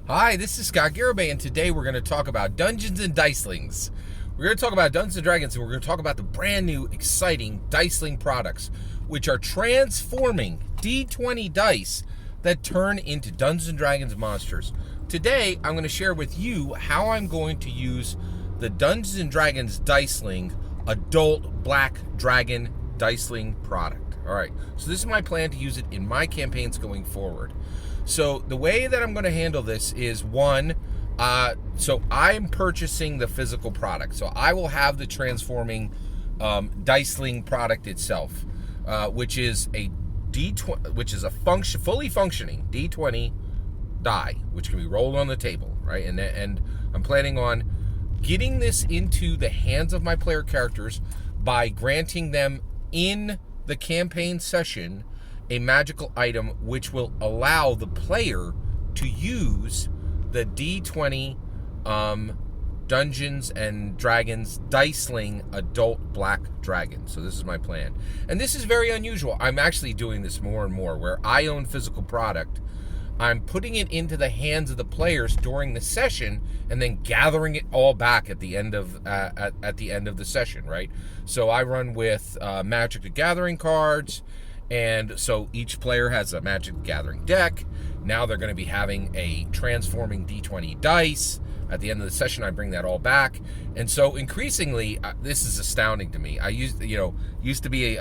Hi, this is Scott Garibay, and today we're going to talk about Dungeons and Dicelings. We're going to talk about Dungeons and Dragons, and we're going to talk about the brand new, exciting Diceling products, which are transforming D20 dice that turn into Dungeons and Dragons monsters. Today, I'm going to share with you how I'm going to use the Dungeons and Dragons Diceling Adult Black Dragon Diceling product. All right, so this is my plan to use it in my campaigns going forward. So the way that I'm going to handle this is so I'm purchasing the physical product. So I will have the transforming Diceling product itself, which is a D20, which is a fully functioning D20 die, which can be rolled on the table, right? And I'm planning on getting this into the hands of my player characters by granting them in the campaign session a magical item which will allow the player to use the D20 Dungeons and Dragons Diceling Adult Black Dragon. So this is my plan. And this is very unusual. I'm actually doing this more and more where I own physical product. I'm putting it into the hands of the players during the session and then gathering it all back at the end of at the end of the session, right? So I run with Magic the Gathering cards. And so each player has a Magic the Gathering deck. Now they're going to be having a transforming D20 dice. At the end of the session, I bring that all back. And so increasingly, this is astounding to me. I used to be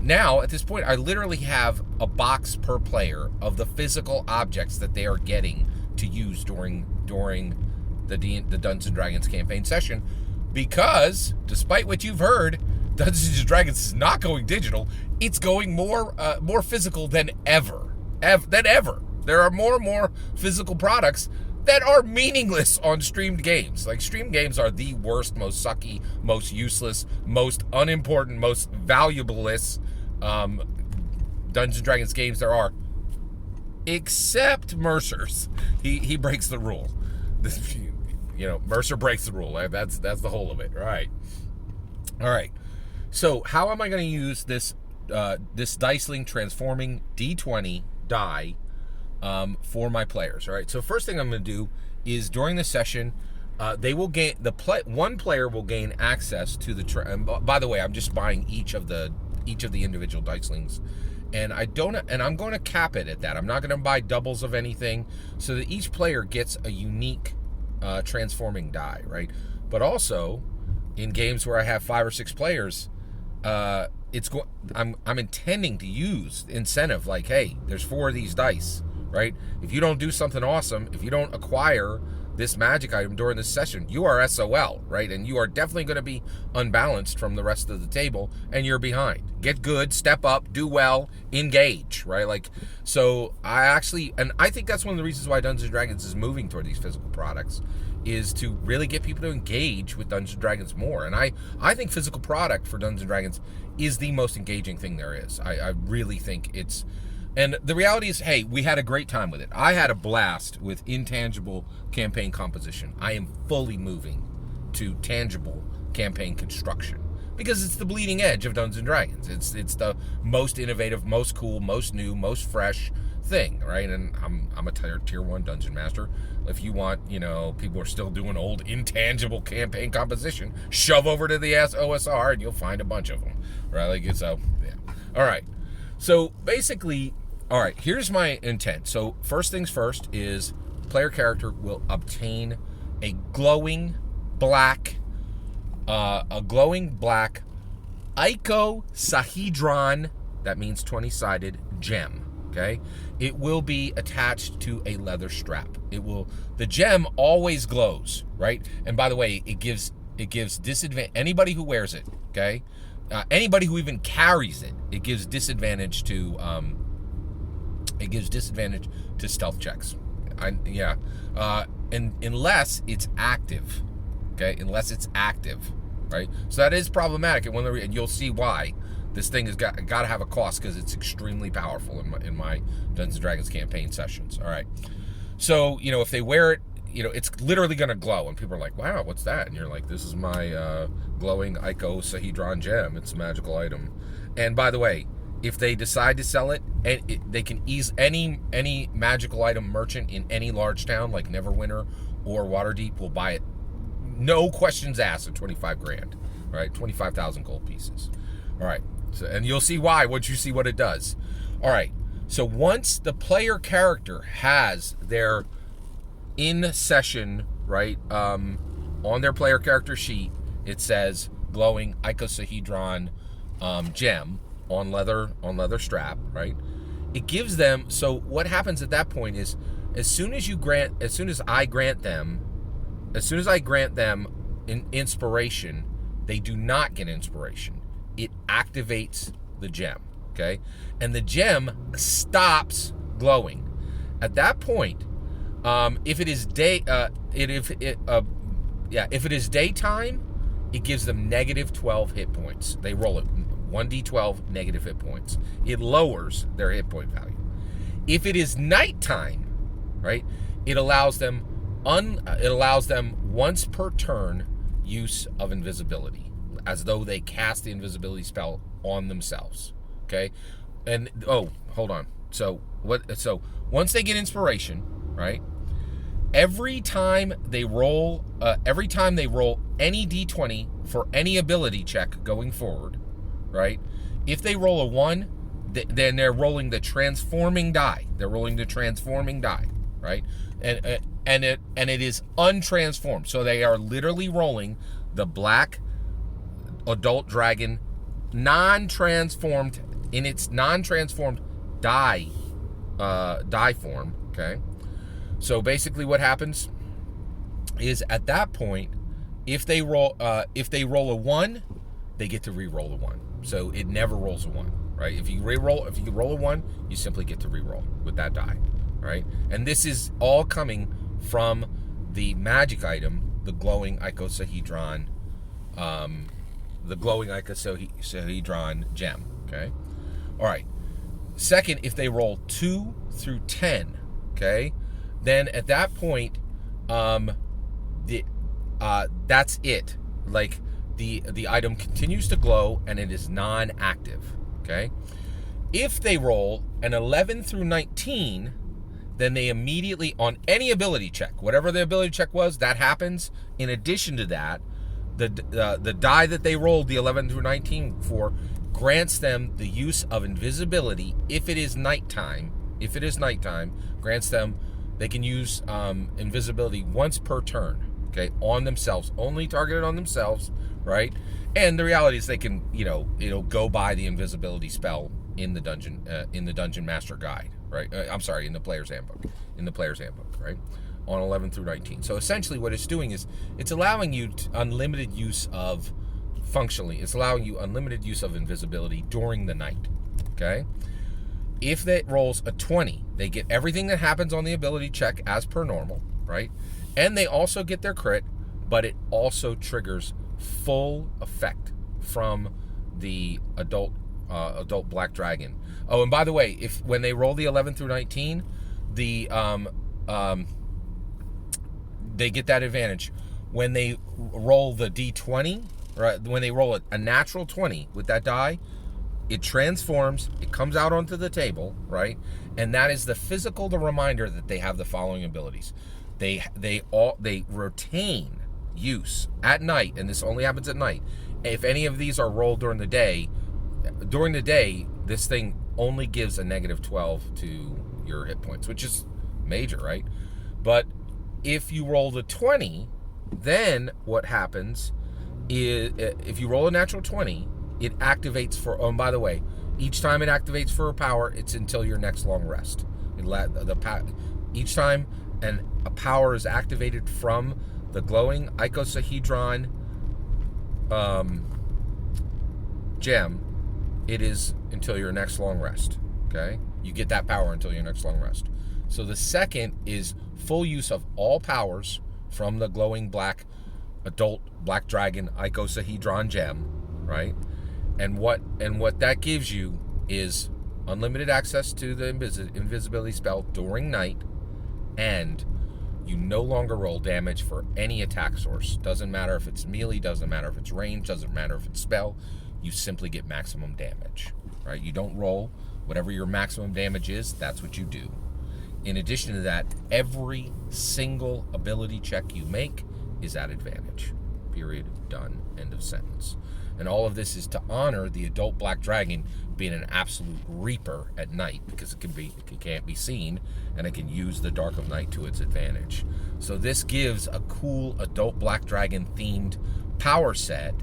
now at this point, I literally have a box per player of the physical objects that they are getting to use during the Dungeons and Dragons campaign session. Because despite what you've heard, Dungeons and Dragons is not going digital. It's going more physical than ever. There are more and more physical products that are meaningless on streamed games. Like, streamed games are the worst, most sucky, most useless, most unimportant, most valuable-less Dungeons and Dragons games there are. Except Mercer's. He breaks the rule. Mercer breaks the rule. That's the whole of it. All right. So how am I going to use this Diceling transforming D20 die for my players? All right. So first thing I'm going to do is during the session, they will gain one player will gain access to the. And by the way, I'm just buying each of the individual Dicelings, and I'm going to cap it at that. I'm not going to buy doubles of anything, so that each player gets a unique transforming die, right? But also, in games where I have 5 or 6 players, I'm intending to use incentive, like, hey, there's 4 of these dice, right? If you don't do something awesome, if you don't acquire this magic item during this session, you are SOL, right? And you are definitely going to be unbalanced from the rest of the table, and you're behind. Get good, step up, do well, engage, right? Like, so I think that's one of the reasons why Dungeons and Dragons is moving toward these physical products, is to really get people to engage with Dungeons and Dragons more. And I think physical product for Dungeons and Dragons is the most engaging thing there is. I really think it's... And the reality is, hey, we had a great time with it. I had a blast with intangible campaign composition. I am fully moving to tangible campaign construction because it's the bleeding edge of Dungeons and Dragons. It's the most innovative, most cool, most new, most fresh thing, right? And I'm a tier 1 dungeon master. If you want, people are still doing old intangible campaign composition, shove over to the OSR and you'll find a bunch of them, right? Like, so yeah. All right. So basically, all right, here's my intent. So first things first is player character will obtain a glowing black icosahedron, that means 20-sided gem. Okay, it will be attached to a leather strap. The gem always glows, right? And by the way, it gives disadvantage anybody who wears it. Okay, anybody who even carries it, it gives disadvantage to stealth checks. And unless it's active. Okay, unless it's active, right? So that is problematic, and you'll see why. This thing has got to have a cost because it's extremely powerful in my Dungeons and Dragons campaign sessions. All right, so if they wear it, it's literally going to glow, and people are like, "Wow, what's that?" And you're like, "This is my glowing icosahedron gem. It's a magical item." And by the way, if they decide to sell it, and they can ease any magical item merchant in any large town like Neverwinter or Waterdeep will buy it, no questions asked, at 25 grand, right? 25,000 gold pieces. All right, so, and you'll see why once you see what it does. All right, so once the player character has their in session, right, on their player character sheet, it says glowing icosahedron gem on leather strap, right? It gives them, so what happens at that point is as soon as I grant them in inspiration, they do not get inspiration. It activates the gem, okay? And the gem stops glowing. At that point, if it is daytime, it gives them negative 12 hit points. They roll it 1d12 negative hit points. It lowers their hit point value. If it is nighttime, right, it allows them once per turn use of invisibility, as though they cast the invisibility spell on themselves. Okay, and hold on. So once they get inspiration, right? Every time they roll any d20 for any ability check going forward, right? If they roll a 1, then they're rolling the transforming die. Right? And it is untransformed. So they are literally rolling the black adult dragon non-transformed in its non-transformed die form. Okay. So basically, what happens is at that point, if they roll a 1, they get to re-roll the 1. So it never rolls a 1, right? If you roll a 1, you simply get to re-roll with that die, right? And this is all coming from the magic item, the glowing icosahedron, gem. Okay. All right. Second, if they roll 2 through 10, okay, then at that point, that's it. Like the item continues to glow and it is non-active. Okay. If they roll an 11 through 19, then they immediately, on any ability check, whatever the ability check was, that happens. In addition to that, the die that they rolled the 11 through 19 for grants them the use of invisibility. If it is nighttime, grants them, they can use invisibility once per turn, okay, on themselves, only targeted on themselves, right? And the reality is they can, it'll go by the invisibility spell in the dungeon master guide, right? In the player's handbook, right? On 11 through 19. So essentially what it's doing is it's allowing you unlimited use of invisibility during the night, okay? If that rolls a 20, they get everything that happens on the ability check as per normal, right? And they also get their crit, but it also triggers full effect from the adult black dragon. Oh, and by the way, when they roll the 11 through 19, they get that advantage. When they roll the d20, right? When they roll a natural 20 with that die, it transforms, it comes out onto the table, right? And that is the reminder that they have the following abilities. They retain use at night, and this only happens at night. If any of these are rolled during the day, this thing only gives a negative 12 to your hit points, which is major, right? But if you roll the 20, then what happens is, if you roll a natural 20, it activates for, oh, and by the way, each time it activates for a power, it's until your next long rest. Each time a power is activated from the glowing icosahedron gem, it is until your next long rest. Okay? You get that power until your next long rest. So the second is full use of all powers from the glowing black adult black dragon icosahedron gem, right? And what that gives you is unlimited access to the invisibility spell during night, and you no longer roll damage for any attack source. Doesn't matter if it's melee, doesn't matter if it's range, doesn't matter if it's spell. you simply get maximum damage, right? You don't roll. Whatever your maximum damage is, that's what you do. In addition to that, every single ability check you make is at advantage. Period. Done. End of sentence. And all of this is to honor the adult black dragon being an absolute reaper at night, because it can't be seen, and it can use the dark of night to its advantage. So this gives a cool adult black dragon themed power set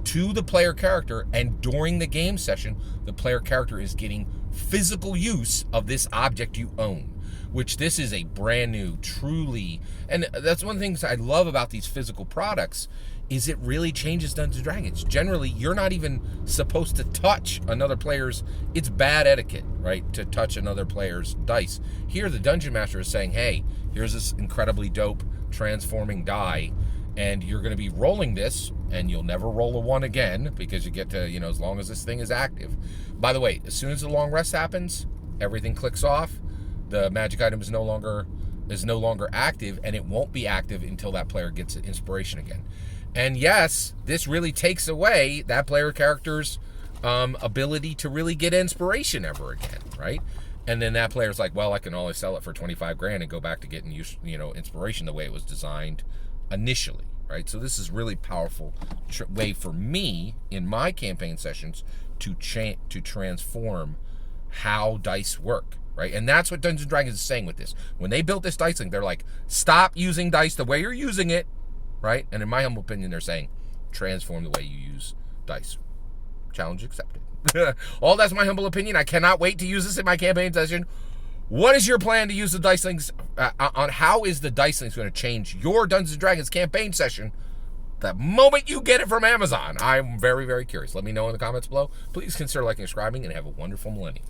to the player character, and during the game session, the player character is getting physical use of this object you own, which this is a brand new, truly, and that's one of the things I love about these physical products, is it really changes Dungeons & Dragons. Generally, you're not even supposed to touch another player's, it's bad etiquette, right, to touch another player's dice. Here, the Dungeon Master is saying, hey, here's this incredibly dope transforming die, and you're going to be rolling this, and you'll never roll a 1 again, because you get to, as long as this thing is active. By the way, as soon as the long rest happens, everything clicks off, the magic item is no longer active, and it won't be active until that player gets inspiration again. And yes, this really takes away that player character's ability to really get inspiration ever again, right? And then that player's like, well, I can only sell it for 25 grand and go back to getting inspiration the way it was designed initially, right? So this is really powerful way for me in my campaign sessions to transform how dice work, right? And that's what Dungeons & Dragons is saying with this. When they built this Diceling, they're like, stop using dice the way you're using it, right? And in my humble opinion, they're saying, transform the way you use dice. Challenge accepted. All that's my humble opinion. I cannot wait to use this in my campaign session. What is your plan to use the Dicelings? On how is the Dicelings going to change your Dungeons & Dragons campaign session the moment you get it from Amazon? I'm very, very curious. Let me know in the comments below. Please consider liking and subscribing, and have a wonderful millennium.